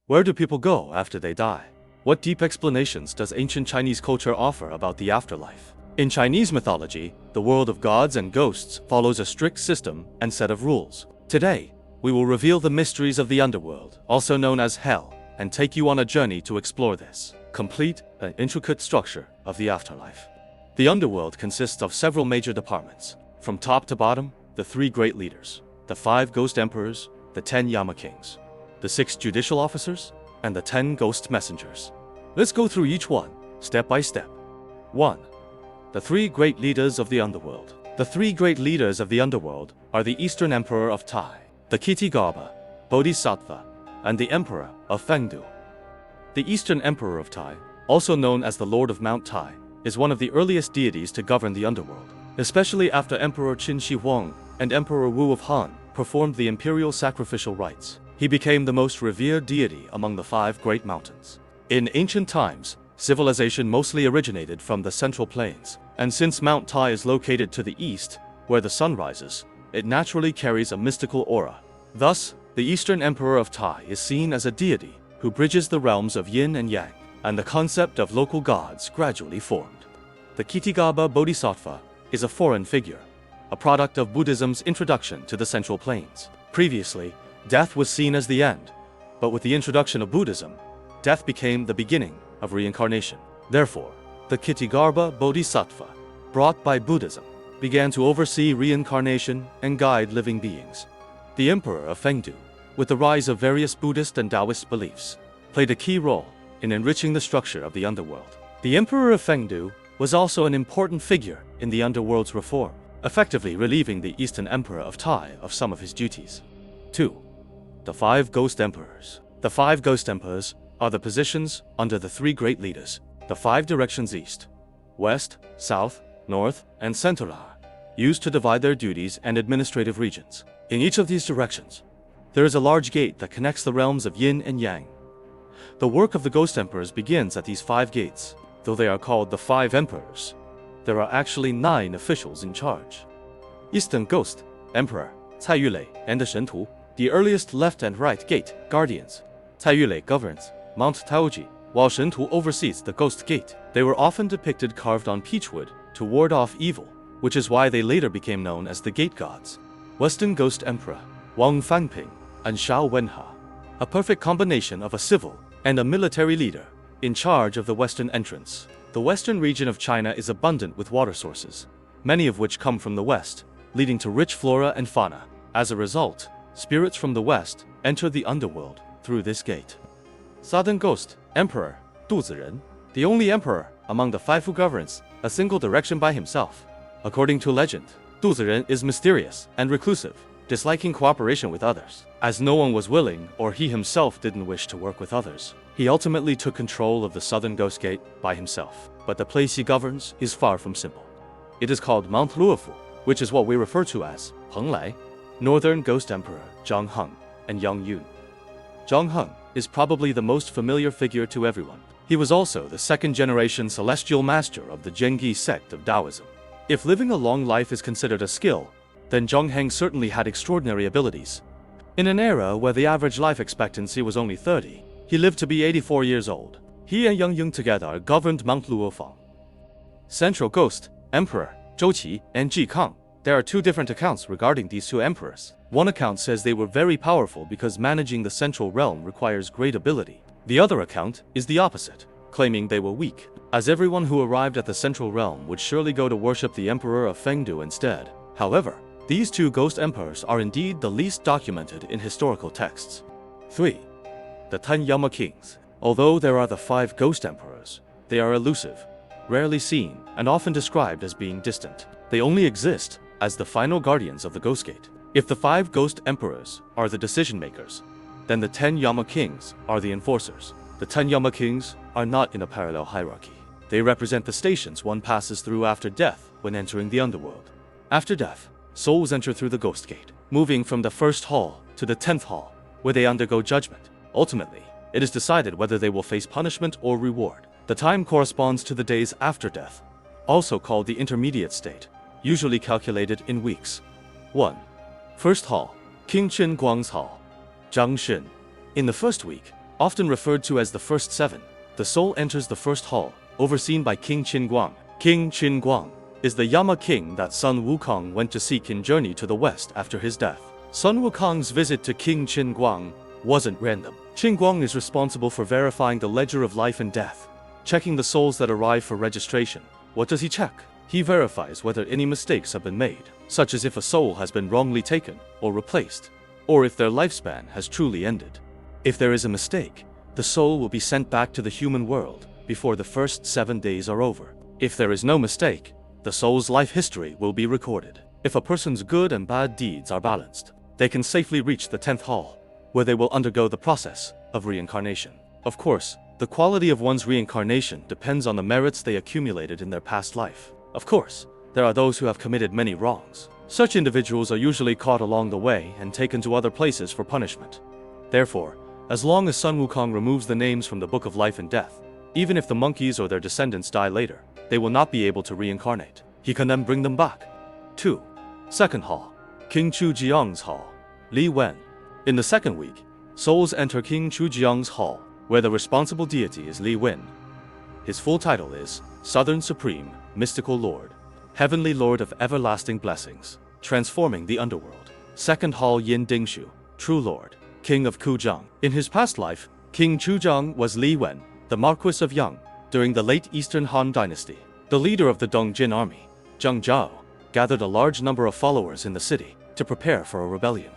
Where do people go after they die? What deep explanations does ancient Chinese culture offer about the afterlife? In Chinese mythology, the world of gods and ghosts follows a strict system and set of rules. Today, we will reveal the mysteries of the underworld, also known as hell, and take you on a journey to explore this complete and intricate structure of the afterlife. The underworld consists of several major departments. From top to bottom, the three great leaders, the 5 ghost emperors, the 10 Yama kings, the 6 judicial officers, and the 10 ghost messengers. Let's go through each one, step by step. 1. The 3 great leaders of the underworld. The 3 great leaders of the underworld are the Eastern Emperor of Tai, the Kshatriya Bodhisattva, and the Emperor of Fengdu. The Eastern Emperor of Tai, also known as the Lord of Mount Tai, is one of the earliest deities to govern the underworld, especially after Emperor Qin Shi Huang and Emperor Wu of Han performed the imperial sacrificial rites. He became the most revered deity among the 5 great mountains. In ancient times, civilization mostly originated from the Central Plains, and since Mount Tai is located to the east, where the sun rises, it naturally carries a mystical aura. Thus, the Eastern Emperor of Tai is seen as a deity who bridges the realms of yin and yang, and the concept of local gods gradually formed. The Kshatriya Bodhisattva is a foreign figure, a product of Buddhism's introduction to the Central Plains. Previously, death was seen as the end, but with the introduction of Buddhism, death became the beginning of reincarnation. Therefore, the Kshatriya Bodhisattva, brought by Buddhism, began to oversee reincarnation and guide living beings. The Emperor of Fengdu, with the rise of various Buddhist and Taoist beliefs, played a key role in enriching the structure of the underworld. The Emperor of Fengdu was also an important figure in the underworld's reform, effectively relieving the Eastern Emperor of Tai of some of his duties. 2. The 5 ghost emperors. The 5 ghost emperors are the positions under the 3 great leaders. The 5 directions east, west, south, north, and center are used to divide their duties and administrative regions. In each of these directions, there is a large gate that connects the realms of yin and yang. The work of the ghost emperors begins at these 5 gates. Though they are called the 5 emperors, there are actually 9 officials in charge. Eastern Ghost Emperor Cai Yulei and the Shentu, the earliest left and right gate guardians. Cai Yulei governs Mount Taoji, while Shentu oversees the Ghost Gate. They were often depicted carved on peachwood to ward off evil, which is why they later became known as the Gate Gods. Western Ghost Emperor Wang Fangping and Xiao Wenha, a perfect combination of a civil and a military leader, in charge of the western entrance. The western region of China is abundant with water sources, many of which come from the west, leading to rich flora and fauna. As a result, spirits from the west enter the underworld through this gate. Southern Ghost Emperor Du Ziren, the only emperor among the 5 who governs a single direction by himself. According to legend, Du Ziren is mysterious and reclusive, disliking cooperation with others. As no one was willing or he himself didn't wish to work with others, he ultimately took control of the Southern Ghost Gate by himself. But the place he governs is far from simple. It is called Mount Luofu, which is what we refer to as Penglai. Northern Ghost Emperor Zhang Heng and Yang Yun. Zhang Heng is probably the most familiar figure to everyone. He was also the 2nd-generation celestial master of the Zhengi sect of Taoism. If living a long life is considered a skill, then Zhang Heng certainly had extraordinary abilities. In an era where the average life expectancy was only 30, he lived to be 84 years old. He and Yang Yun together governed Mount Luofang. Central Ghost Emperor Zhou Qi and Ji Kang. There are 2 different accounts regarding these 2 emperors. One account says they were very powerful because managing the central realm requires great ability. The other account is the opposite, claiming they were weak, as everyone who arrived at the central realm would surely go to worship the Emperor of Fengdu instead. However, these 2 ghost emperors are indeed the least documented in historical texts. 3. The 10 Yama kings. Although there are the 5 ghost emperors, they are elusive, rarely seen, and often described as being distant. They only exist as the final guardians of the Ghost Gate. If the 5 ghost emperors are the decision makers, then the 10 Yama kings are the enforcers. The 10 Yama kings are not in a parallel hierarchy. They represent the stations one passes through after death when entering the underworld. After death, souls enter through the Ghost Gate, moving from the 1st hall to the 10th hall, where they undergo judgment. Ultimately, it is decided whether they will face punishment or reward. The time corresponds to the days after death, also called the intermediate state, usually calculated in weeks. 1. First Hall, King Chen Guang's Hall, Zhang Shen. In the first week, Often referred to as the first seven, the soul enters the first hall, overseen by King Qin. King Qin is the Yama king that Sun Wukong went to seek in Journey to the West after his death. Sun Wukong's visit to King Qin wasn't random. Qin is responsible for verifying the ledger of life and death, checking the souls that arrive for registration. What does he check? He verifies whether any mistakes have been made, such as if a soul has been wrongly taken or replaced, or if their lifespan has truly ended. If there is a mistake, the soul will be sent back to the human world before the first 7 days are over. If there is no mistake, the soul's life history will be recorded. If a person's good and bad deeds are balanced, they can safely reach the 10th hall, where they will undergo the process of reincarnation. Of course, the quality of one's reincarnation depends on the merits they accumulated in their past life. Of course, there are those who have committed many wrongs. Such individuals are usually caught along the way and taken to other places for punishment. Therefore, as long as Sun Wukong removes the names from the Book of Life and Death, even if the monkeys or their descendants die later, they will not be able to reincarnate. He can then bring them back. 2. Second Hall. King Chujiang's Hall. Li Wen. In the second week, souls enter King Chujiang's Hall, where the responsible deity is Li Wen. His full title is Southern Supreme, Mystical Lord, Heavenly Lord of Everlasting Blessings, Transforming the Underworld. Second Hall Yin Dingshu, True Lord, King of Kuzhang. In his past life, King Chujiang was Li Wen, the Marquis of Yang, during the late Eastern Han Dynasty. The leader of the Dongjin army, Zheng Zhao, gathered a large number of followers in the city to prepare for a rebellion.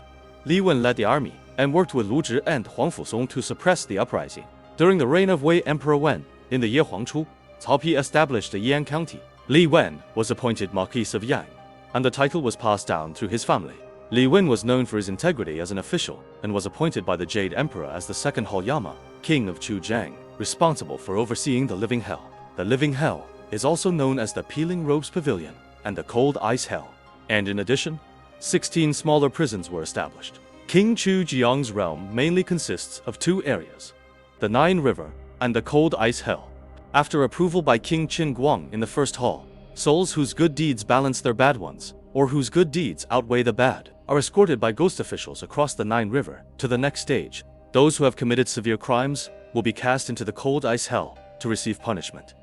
Li Wen led the army and worked with Lu Zhi and Huang Fusong to suppress the uprising. During the reign of Wei Emperor Wen, in the year Huangchu, Cao Pi established the Yan County. Li Wen was appointed Marquis of Yang, and the title was passed down through his family. Li Wen was known for his integrity as an official and was appointed by the Jade Emperor as the second Hall Yama, king of Chujiang, responsible for overseeing the living hell. The living hell is also known as the Peeling Robes Pavilion and the Cold Ice Hell. And in addition, 16 smaller prisons were established. King Chujiang's realm mainly consists of 2 areas, the Nine River and the Cold Ice Hell. After approval by King Qin in the first hall, souls whose good deeds balance their bad ones, or whose good deeds outweigh the bad, are escorted by ghost officials across the Nine River to the next stage. Those who have committed severe crimes will be cast into the Cold Ice Hell to receive punishment.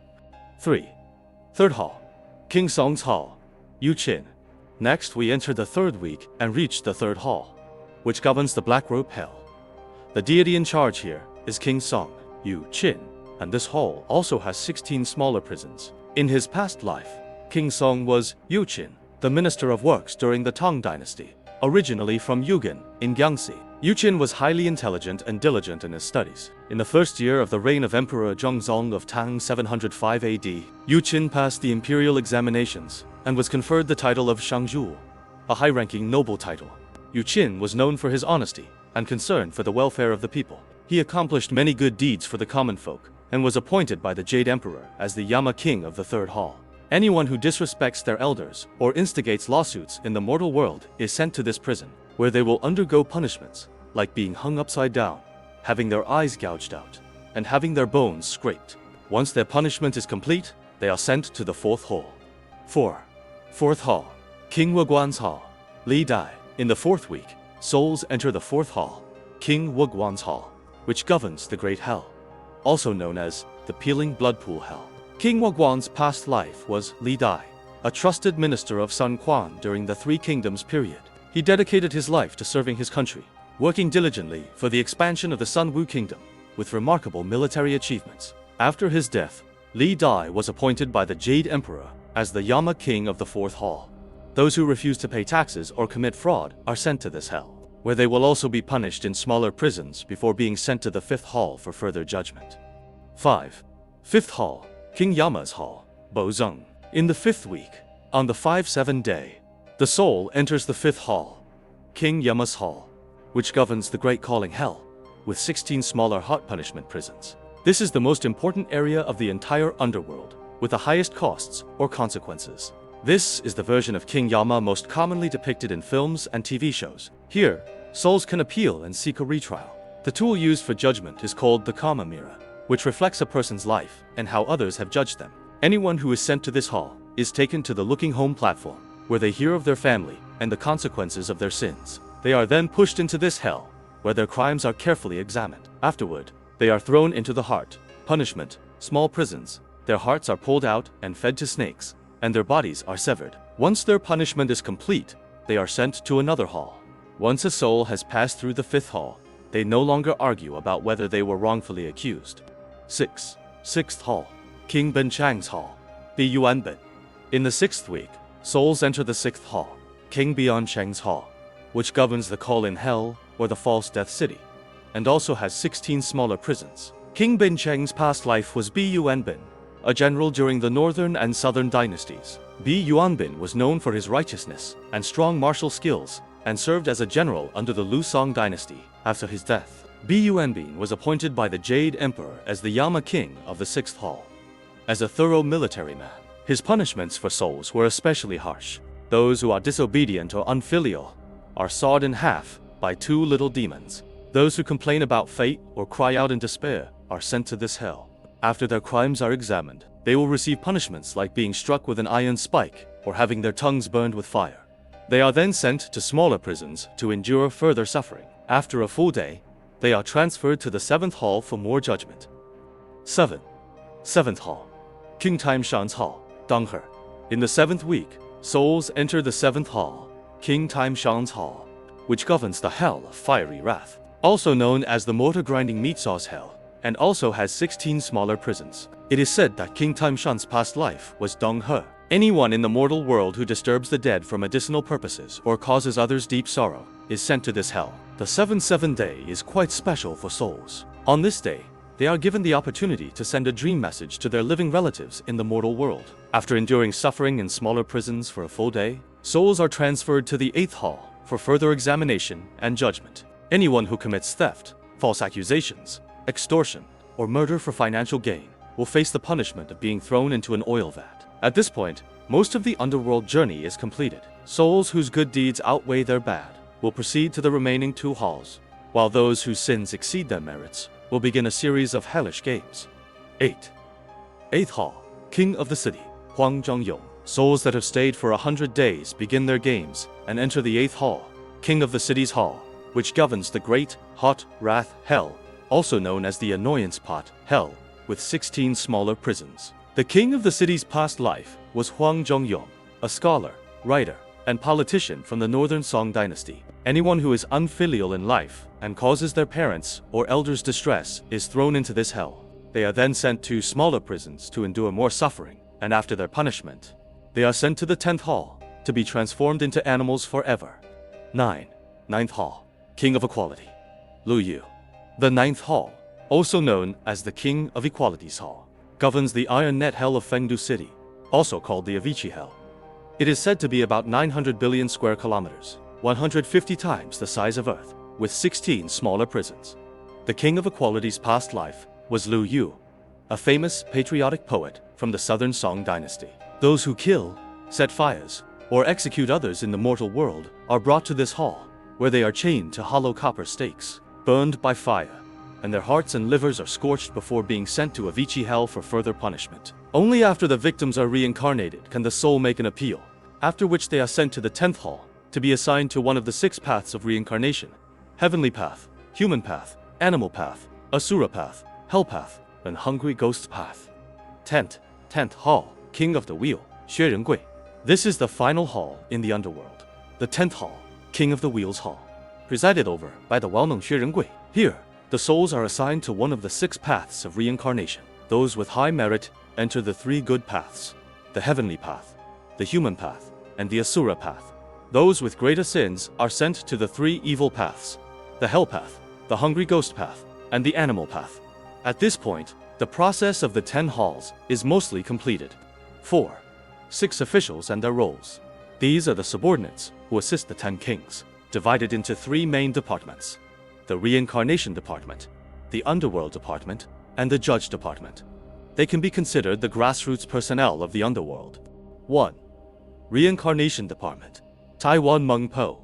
3. Third Hall. King Song's Hall. Yuqin. Next, we enter the third week and reach the third hall, which governs the Black Robe Hell. The deity in charge here is King Song, Yuqin, and this hall also has 16 smaller prisons. In his past life, King Song was Yuqin, the Minister of Works during the Tang Dynasty, originally from Yugen, in Jiangxi. Yuqin was highly intelligent and diligent in his studies. In the first year of the reign of Emperor Zhongzong of Tang 705 AD, Yuqin passed the imperial examinations and was conferred the title of Shangzhu, a high-ranking noble title. Yuqin was known for his honesty and concern for the welfare of the people. He accomplished many good deeds for the common folk and was appointed by the Jade Emperor as the Yama King of the Third Hall. Anyone who disrespects their elders or instigates lawsuits in the mortal world is sent to this prison, where they will undergo punishments like being hung upside down, having their eyes gouged out, and having their bones scraped. Once their punishment is complete, they are sent to the fourth hall. 4. Fourth Hall. King Wuguan's Hall. Li Dai. In the fourth week, souls enter the fourth hall, King Wuguan's Hall, which governs the Great Hell, also known as the Peeling Blood Pool Hell. King Wuguan's past life was Li Dai, a trusted minister of Sun Quan during the Three Kingdoms period. He dedicated his life to serving his country, working diligently for the expansion of the Sun Wu Kingdom, with remarkable military achievements. After his death, Li Dai was appointed by the Jade Emperor as the Yama King of the Fourth Hall. Those who refuse to pay taxes or commit fraud are sent to this hell, where they will also be punished in smaller prisons before being sent to the Fifth Hall for further judgment. 5. Fifth Hall. King Yama's Hall. Bozeng. In the fifth week, on the 5-7 day, the soul enters the fifth hall, King Yama's Hall, which governs the Great Calling Hell, with 16 smaller hot punishment prisons. This is the most important area of the entire underworld, with the highest costs or consequences. This is the version of King Yama most commonly depicted in films and TV shows. Here, souls can appeal and seek a retrial. The tool used for judgment is called the karma mirror, which reflects a person's life and how others have judged them. Anyone who is sent to this hall is taken to the looking home platform, where they hear of their family and the consequences of their sins. They are then pushed into this hell, where their crimes are carefully examined. Afterward, They are thrown into the heart, punishment, small prisons. Their hearts are pulled out and fed to snakes, and their bodies are severed. Once their punishment is complete, they are sent to another hall. Once a soul has passed through the fifth hall, they no longer argue about whether they were wrongfully accused. 6. Sixth Hall, King Ben Chang's Hall, Bi Yuan Ben. In the sixth week, souls enter the sixth hall, King Bian Cheng's Hall, which governs the call in hell or the false death city, and also has 16 smaller prisons. King Ben Cheng's past life was Bi Yuanbin, a general during the northern and southern dynasties. Bi Yuanbin was known for his righteousness and strong martial skills, and served as a general under the Lu Song dynasty. After his death, Bi Yuanbin was appointed by the Jade Emperor as the Yama King of the sixth hall. As a thorough military man, his punishments for souls were especially harsh. Those who are disobedient or unfilial are sawed in half by 2 little demons. Those who complain about fate or cry out in despair are sent to this hell. After their crimes are examined, they will receive punishments like being struck with an iron spike or having their tongues burned with fire. They are then sent to smaller prisons to endure further suffering. After a full day, they are transferred to the 7th hall for more judgment. 7. 7th Hall, King Time Shan's Hall, Donghe. In the 7th week, souls enter the 7th hall, King Time Shan's Hall, which governs the hell of fiery wrath, also known as the mortar grinding meat sauce hell, and also has 16 smaller prisons. It is said that King Time Shan's past life was Donghe. Anyone in the mortal world who disturbs the dead for medicinal purposes or causes others deep sorrow is sent to this hell. The 7th day is quite special for souls. On this day, they are given the opportunity to send a dream message to their living relatives in the mortal world. After enduring suffering in smaller prisons for a full day, souls are transferred to the 8th hall for further examination and judgment. Anyone who commits theft, false accusations, extortion, or murder for financial gain will face the punishment of being thrown into an oil vat. At this point, most of the underworld journey is completed. Souls whose good deeds outweigh their bad will proceed to the remaining 2 halls, while those whose sins exceed their merits will begin a series of hellish games. 8. 8th Hall, King of the City, Huang Zhongyong. Souls that have stayed for 100 days begin their games and enter the 8th Hall, King of the City's Hall, which governs the Great, Hot, Wrath, Hell, also known as the Annoyance Pot, Hell, with 16 smaller prisons. The king of the city's past life was Huang Zhongyong, a scholar, writer, and politician from the northern Song dynasty. Anyone who is unfilial in life and causes their parents or elders distress is thrown into this hell. They are then sent to smaller prisons to endure more suffering, and after their punishment, they are sent to the 10th hall to be transformed into animals forever. 9. 9th Hall, King of Equality, Lu Yu. The 9th Hall, also known as the King of Equality's Hall, governs the Iron Net Hell of Fengdu City, also called the Avicii Hell. It is said to be about 900 billion square kilometers, 150 times the size of Earth, with 16 smaller prisons. The King of Equality's past life was Lu Yu, a famous patriotic poet from the southern Song dynasty. Those who kill, set fires, or execute others in the mortal world are brought to this hall, where they are chained to hollow copper stakes, burned by fire, and their hearts and livers are scorched before being sent to Avicii Hell for further punishment. Only after the victims are reincarnated can the soul make an appeal, after which they are sent to the 10th Hall to be assigned to one of the 6 paths of reincarnation: Heavenly Path, Human Path, Animal Path, Asura Path, Hell Path, and Hungry Ghost Path. 10th Hall, King of the Wheel, Xue Rengui. This is the final hall in the underworld. The 10th Hall, King of the Wheels Hall, presided over by the well-known Xue Rengui. Here, the souls are assigned to one of the 6 paths of reincarnation. Those with high merit enter the 3 good paths: the Heavenly Path, the Human Path, and the Asura Path. Those with greater sins are sent to the 3 evil paths: the Hell Path, the Hungry Ghost Path, and the Animal Path. At this point, the process of the 10 halls is mostly completed. 4. 6 officials and their roles. These are the subordinates who assist the 10 kings, divided into 3 main departments: the Reincarnation Department, the Underworld Department, and the Judge Department. They can be considered the grassroots personnel of the underworld. 1. Reincarnation Department, Taiwan Meng Po.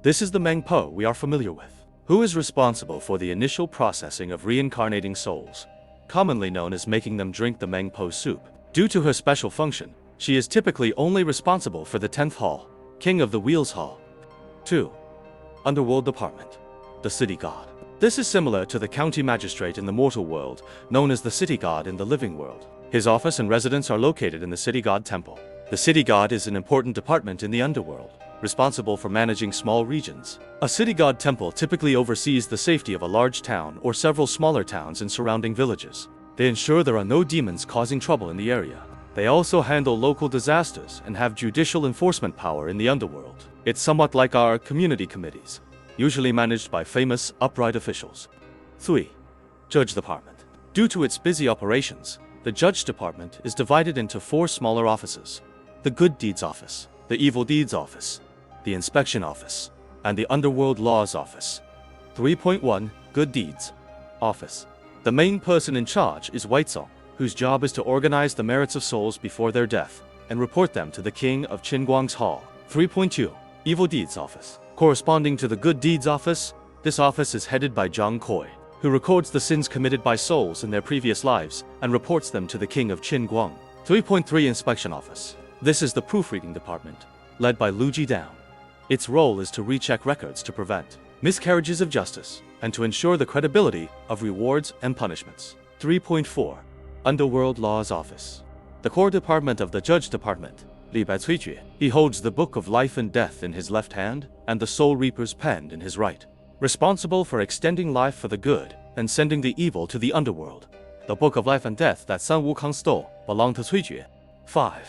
This is the Meng Po we are familiar with, who is responsible for the initial processing of reincarnating souls, commonly known as making them drink the Meng Po soup. Due to her special function, she is typically only responsible for the 10th Hall, King of the Wheels Hall. 2. Underworld Department, the City God. This is similar to the county magistrate in the mortal world, known as the city god in the living world. His office and residence are located in the city god temple. The city god is an important department in the underworld, responsible for managing small regions. A city god temple typically oversees the safety of a large town or several smaller towns and surrounding villages. They ensure there are no demons causing trouble in the area. They also handle local disasters and have judicial enforcement power in the underworld. It's somewhat like our community committees, usually managed by famous, upright officials. 3. Judge Department. Due to its busy operations, the Judge Department is divided into 4 smaller offices: the Good Deeds Office, the Evil Deeds Office, the Inspection Office, and the Underworld Laws Office. 3.1 Good Deeds Office. The main person in charge is Weizong, whose job is to organize the merits of souls before their death and report them to the king of Qinguang's hall. 3.2 Evil Deeds Office. Corresponding to the Good Deeds Office, this office is headed by Zhang Koi, who records the sins committed by souls in their previous lives and reports them to the king of Qinguang. 3.3 Inspection Office. This is the proofreading department, led by Lu Jidao. Its role is to recheck records to prevent miscarriages of justice and to ensure the credibility of rewards and punishments. 3.4 Underworld Laws Office. The core department of the Judge Department, Li Baicui. He holds the Book of Life and Death in his left hand and the Soul Reaper's pen in his right, responsible for extending life for the good and sending the evil to the underworld. The Book of Life and Death that Sun Wukong stole belonged to Cui Jue. 5.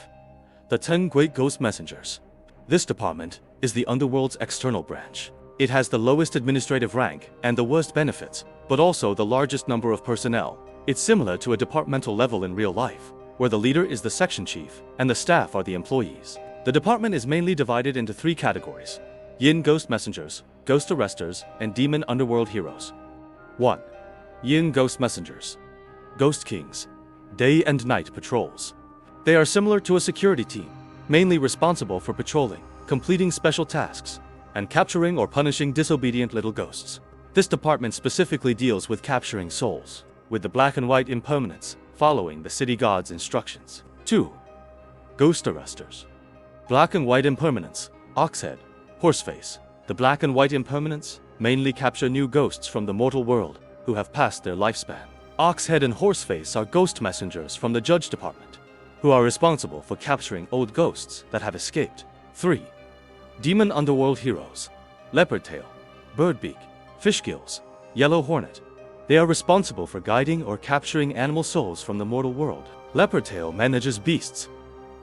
The 10 Great Ghost Messengers. This department is the underworld's external branch. It has the lowest administrative rank and the worst benefits, but also the largest number of personnel. It's similar to a departmental level in real life, where the leader is the section chief and the staff are the employees. The department is mainly divided into 3 categories: Yin Ghost Messengers, Ghost Arresters, and Demon Underworld Heroes. 1. Yin Ghost Messengers. Ghost Kings. Day and night patrols. They are similar to a security team, mainly responsible for patrolling, completing special tasks, and capturing or punishing disobedient little ghosts. This department specifically deals with capturing souls, with the black and white impermanents following the city god's instructions. 2. Ghost Arresters. Black and white impermanents, Oxhead, Horseface. The black and white impermanents mainly capture new ghosts from the mortal world who have passed their lifespan. Oxhead and Horseface are ghost messengers from the Judge Department, who are responsible for capturing old ghosts that have escaped. 3. Demon Underworld Heroes. Leopardtail, Birdbeak, Fishgills, Yellow Hornet. They are responsible for guiding or capturing animal souls from the mortal world. Leopardtail manages beasts,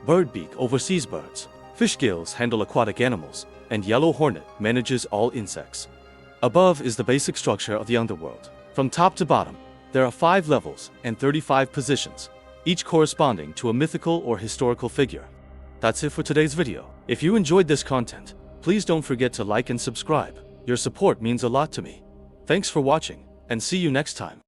Birdbeak oversees birds, Fishgills handle aquatic animals, and Yellow Hornet manages all insects. Above is the basic structure of the underworld. From top to bottom, there are 5 levels and 35 positions, each corresponding to a mythical or historical figure. That's it for today's video. If you enjoyed this content, please don't forget to like and subscribe. Your support means a lot to me. Thanks for watching, and see you next time.